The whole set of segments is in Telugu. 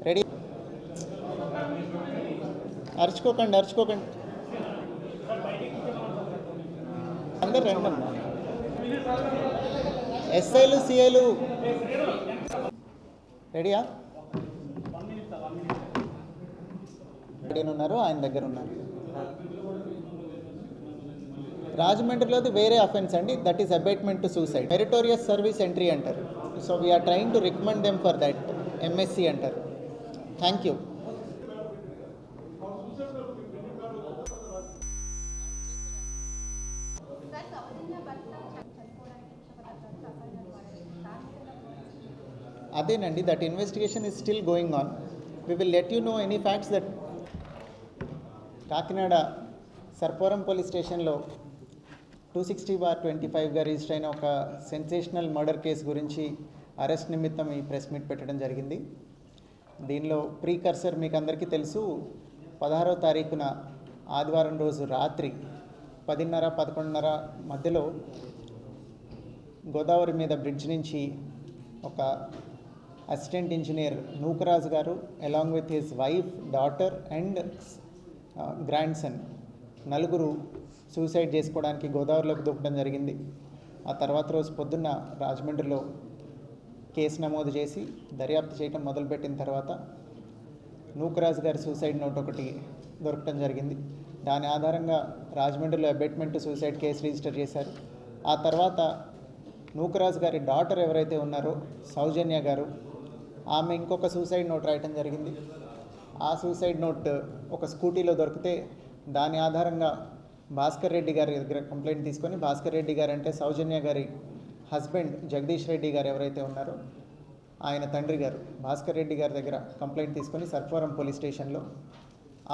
రెడీ? అరుచుకోకండి, అరుచుకోకండి. అందరు రండి. ఎస్ఐలు సిఐలు రెడీయా? ఉన్నారు, ఆయన దగ్గర ఉన్నారు. రాజమండ్రిలోది వేరే అఫెన్స్ అండి, that is abetment to suicide. Meritorious service entry అంటారు. So we're trying to recommend them for that, MSC అంటారు. Thank you. అదేనండి, that investigation is still going on. We will let you know any facts that. Kakinada Sarpavaram police స్టేషన్లో 260/25గా రిజిస్టర్ అయిన ఒక సెన్సేషనల్ మర్డర్ కేసు గురించి అరెస్ట్ నిమిత్తం ఈ ప్రెస్ మీట్ పెట్టడం జరిగింది. దీనిలో ప్రీకర్సర్ మీకు అందరికీ తెలుసు. 16వ తారీఖున ఆదివారం రోజు రాత్రి 10:30-11:30 మధ్యలో గోదావరి మీద బ్రిడ్జ్ నుంచి ఒక అసిస్టెంట్ ఇంజనీర్ నూకరాజు గారు along with his wife, daughter and grand son నలుగురు సూసైడ్ చేసుకోవడానికి గోదావరిలోకి దూకడం జరిగింది. ఆ తర్వాత రోజు పొద్దున్న రాజమండ్రిలో కేసు నమోదు చేసి దర్యాప్తు చేయడం మొదలుపెట్టిన తర్వాత నూకరాజు గారి సూసైడ్ నోట్ ఒకటి దొరకడం జరిగింది. దాని ఆధారంగా రాజమండ్రిలో అబేట్మెంట్ సూసైడ్ కేసు రిజిస్టర్ చేశారు. ఆ తర్వాత నూకరాజు గారి డాటర్ ఎవరైతే ఉన్నారో సౌజన్య గారు, ఆమె ఇంకొక సూసైడ్ నోట్ రాయటం జరిగింది. ఆ సూసైడ్ నోట్ ఒక స్కూటీలో దొరికితే దాని ఆధారంగా భాస్కర్ రెడ్డి గారి దగ్గర కంప్లైంట్ తీసుకొని, భాస్కర్ రెడ్డి గారు అంటే సౌజన్య గారి హస్బెండ్ జగదీష్ రెడ్డి గారు ఎవరైతే ఉన్నారో ఆయన తండ్రి గారు భాస్కర్ రెడ్డి గారి దగ్గర కంప్లైంట్ తీసుకొని సర్పవరం పోలీస్ స్టేషన్లో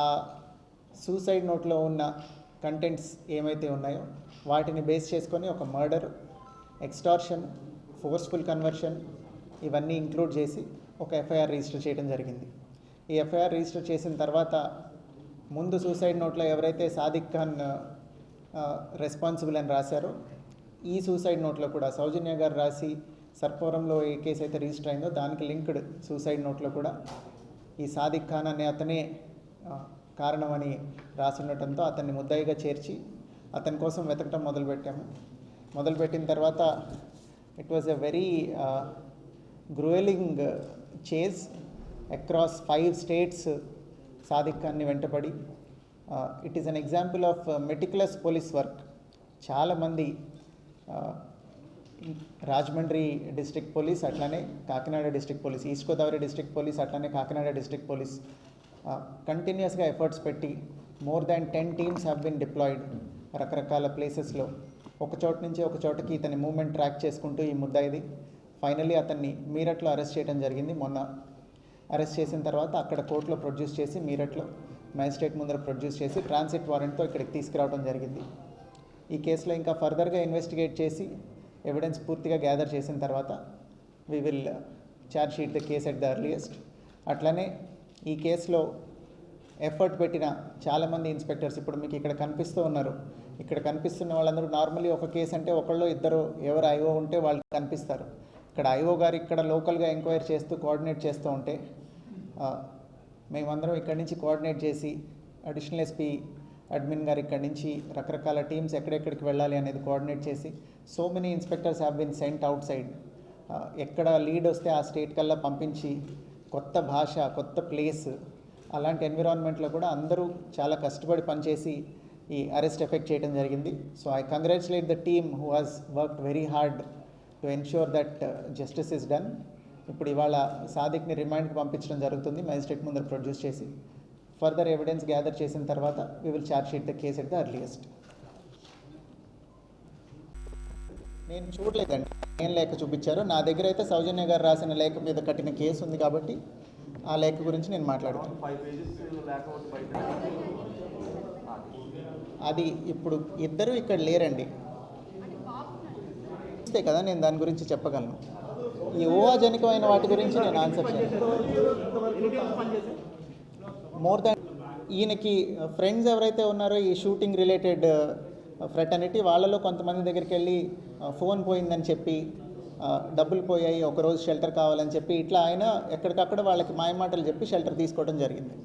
ఆ సూసైడ్ నోట్లో ఉన్న కంటెంట్స్ ఏమైతే ఉన్నాయో వాటిని బేస్ చేసుకొని ఒక మర్డర్, ఎక్స్టార్షన్, ఫోర్స్ఫుల్ కన్వర్షన్ ఇవన్నీ ఇంక్లూడ్ చేసి ఒక ఎఫ్ఐఆర్ రిజిస్టర్ చేయడం జరిగింది. ఈ ఎఫ్ఐఆర్ రిజిస్టర్ చేసిన తర్వాత ముందు సూసైడ్ నోట్లో ఎవరైతే సాదిక్ ఖాన్ రెస్పాన్సిబుల్ అని రాశారో ఈ సూసైడ్ నోట్లో కూడా సౌజన్య గారు రాసి సర్పవరంలో ఏ కేసు అయితే రిజిస్టర్ అయిందో దానికి లింక్డ్ సూసైడ్ నోట్లో కూడా ఈ సాదిక్ ఖాన్ అనే అతనే కారణమని రాసి ఉండటంతో అతన్ని ముద్దాయిగా చేర్చి అతని కోసం వెతకటం మొదలుపెట్టాము. మొదలుపెట్టిన తర్వాత it was a very gruelling chase across 5 states. Sadiq ఖాన్ని వెంటపడి it is an example of meticulous police work. చాలామంది రాజమండ్రి డిస్ట్రిక్ట్ పోలీస్, అట్లానే Kakinada district police, east Godavari district police, అట్లానే కాకినాడ డిస్ట్రిక్ట్ పోలీస్ కంటిన్యూస్గా ఎఫర్ట్స్ పెట్టి more than 10 teams have been deployed రకరకాల ప్లేసెస్లో. ఒక చోట నుంచి ఒక చోటకి ఇతని మూవ్మెంట్ ట్రాక్ చేసుకుంటూ ఈ ముద్దాయిది ఫైనల్లీ అతన్ని మీరట్లో అరెస్ట్ చేయడం జరిగింది. మొన్న అరెస్ట్ చేసిన తర్వాత అక్కడ కోర్టులో ప్రొడ్యూస్ చేసి మీరట్లో మ్యాజిస్ట్రేట్ ముందర ప్రొడ్యూస్ చేసి ట్రాన్సిట్ వారెంట్తో ఇక్కడికి తీసుకురావడం జరిగింది. ఈ కేసులో ఇంకా ఫర్దర్గా ఇన్వెస్టిగేట్ చేసి ఎవిడెన్స్ పూర్తిగా గ్యాదర్ చేసిన తర్వాత we will charge sheet the case at the earliest. అట్లనే ఈ కేసులో ఎఫర్ట్ పెట్టిన చాలామంది ఇన్స్పెక్టర్స్ ఇప్పుడు మీకు ఇక్కడ కనిపిస్తూ ఉన్నారు. ఇక్కడ కనిపిస్తున్న వాళ్ళందరూ నార్మల్లీ ఒక కేసు అంటే ఒకళ్ళు ఇద్దరు ఎవరు ఐఓ ఉంటే వాళ్ళు కనిపిస్తారు. ఇక్కడ ఐఓ గారు ఇక్కడ లోకల్గా ఎంక్వైరీ చేస్తూ కోఆర్డినేట్ చేస్తూ ఉంటే మేమందరం ఇక్కడి నుంచి కోఆర్డినేట్ చేసి అడిషనల్ ఎస్పీ అడ్మిన్ గారు ఇక్కడి నుంచి రకరకాల టీమ్స్ ఎక్కడెక్కడికి వెళ్ళాలి అనేది కోఆర్డినేట్ చేసి so many inspectors have been cent out side. ఎక్కడ లీడ్ వస్తే ఆ స్టేట్ కల్లా పంపించి కొత్త భాష, కొత్త ప్లేస్, అలాంటి ఎన్విరాన్మెంట్లో కూడా అందరూ చాలా కష్టపడి పనిచేసి ఈ అరెస్ట్ ఎఫెక్ట్ చేయడం జరిగింది. So I congratulate the team who has worked very hard to ensure that justice is done. ఇప్పుడు ఇవాళ సాదిక్ని రిమాండ్కి పంపించడం జరుగుతుంది మ్యాజిస్ట్రేట్ ముందర ప్రొడ్యూస్ చేసి. ఫర్దర్ ఎవిడెన్స్ గ్యాదర్ చేసిన తర్వాత we will charge sheet the case at the earliest. నేను చూడలేదండి ఏం లేఖ చూపించారో. నా దగ్గర అయితే సౌజన్య గారు రాసిన లేఖ మీద కట్టిన కేసు ఉంది కాబట్టి ఆ లేఖ గురించి నేను మాట్లాడతాను. అది ఇప్పుడు ఇద్దరు ఇక్కడ లేరండి అంతే కదా, నేను దాని గురించి చెప్పగలను. ఈ ఊహాజనికమైన వాటి గురించి నేను ఆన్సర్ చేయను. మోర్ దాన్ ఈయనకి ఫ్రెండ్స్ ఎవరైతే ఉన్నారో ఈ షూటింగ్ రిలేటెడ్ ఫ్రెటర్నిటీ వాళ్ళలో కొంతమంది దగ్గరికి వెళ్ళి ఫోన్ పోయిందని చెప్పి డబ్బులు పోయాయి, ఒకరోజు షెల్టర్ కావాలని చెప్పి ఇట్లా ఆయన ఎక్కడికక్కడ వాళ్ళకి మాయమాటలు చెప్పి షెల్టర్ తీసుకోవడం జరిగింది.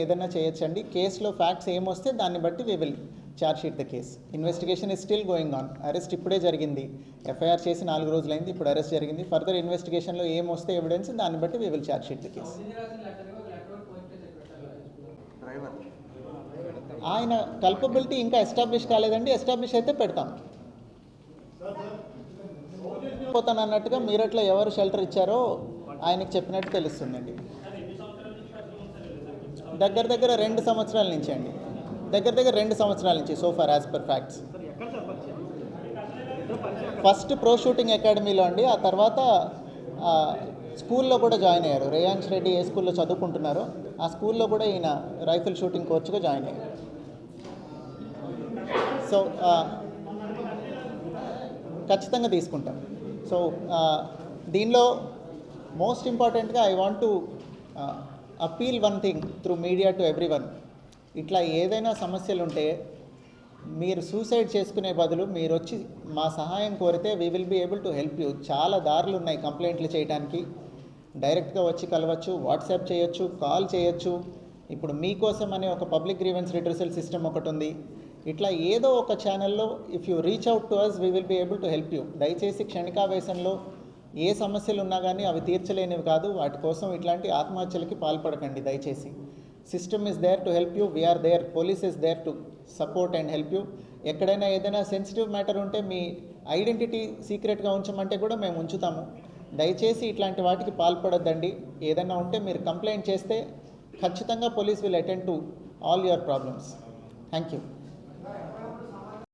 ఏదైనా చేయొచ్చండి. కేసులో ఫ్యాక్ట్స్ ఏమొస్తే దాన్ని బట్టి we will charge sheet the case. Investigation is still going on. Arrest ఇప్పుడే జరిగింది. ఎఫ్ఐఆర్ చేసి 4 రోజులైంది, ఇప్పుడు అరెస్ట్ జరిగింది. ఫర్దర్ ఇన్వెస్టిగేషన్లో ఏమొస్తే ఎవిడెన్స్ దాన్ని బట్టి we will charge sheet the case. ఆయన కల్పబిలిటీ ఇంకా ఎస్టాబ్లిష్ కాలేదండి. ఎస్టాబ్లిష్ అయితే పెడతాం. పోతానన్నట్టుగా మీరట్లో ఎవరు షెల్టర్ ఇచ్చారో ఆయనకు చెప్పినట్టు తెలుస్తుందండి. దగ్గర 2 సంవత్సరాల నుంచి అండి. దగ్గర 2 సంవత్సరాల నుంచి so far as per facts. First pro shooting అకాడమీలో అండి, ఆ తర్వాత స్కూల్లో కూడా జాయిన్ అయ్యారు. రేయాన్స్ రెడ్డి ఏ స్కూల్లో చదువుకుంటున్నారో ఆ స్కూల్లో కూడా ఈయన రైఫిల్ షూటింగ్ కోచ్గా జాయిన్ అయ్యారు. సో ఖచ్చితంగా తీసుకుంటాం. సో దీనిలో మోస్ట్ ఇంపార్టెంట్గా I want to appeal one thing through media to everyone. ఇట్లా ఏదైనా సమస్యలు ఉంటే మీరు సూసైడ్ చేసుకునే బదులు మీరు వచ్చి మా సహాయం కోరితే we will be able to help you. చాలా దారులు ఉన్నాయి కంప్లైంట్లు చేయడానికి. డైరెక్ట్గా వచ్చి కలవచ్చు, వాట్సాప్ చేయొచ్చు, కాల్ చేయొచ్చు. ఇప్పుడు మీకోసం అనే ఒక పబ్లిక్ గ్రీవెన్స్ రిట్రసల్ సిస్టమ్ ఒకటి ఉంది. ఇట్లా ఏదో ఒక ఛానల్లో if you reach out to us we will be able to help you. దయచేసి క్షణికావేశంలో ఏ సమస్యలు ఉన్నా కానీ అవి తీర్చలేనివి కాదు. వాటి కోసం ఇట్లాంటి ఆత్మహత్యలకి పాల్పడకండి దయచేసి. System is there to help you, we are there, police is there to support and help you. ఎక్కడైనా ఏదైనా సెన్సిటివ్ మ్యాటర్ ఉంటే మీ ఐడెంటిటీ సీక్రెట్గా ఉంచమంటే కూడా మేము ఉంచుతాము. దయచేసి ఇట్లాంటి వాటికి పాల్పడొద్దండి. ఏదైనా ఉంటే మీరు కంప్లైంట్ చేస్తే ఖచ్చితంగా police will attend to all your problems. Thank you.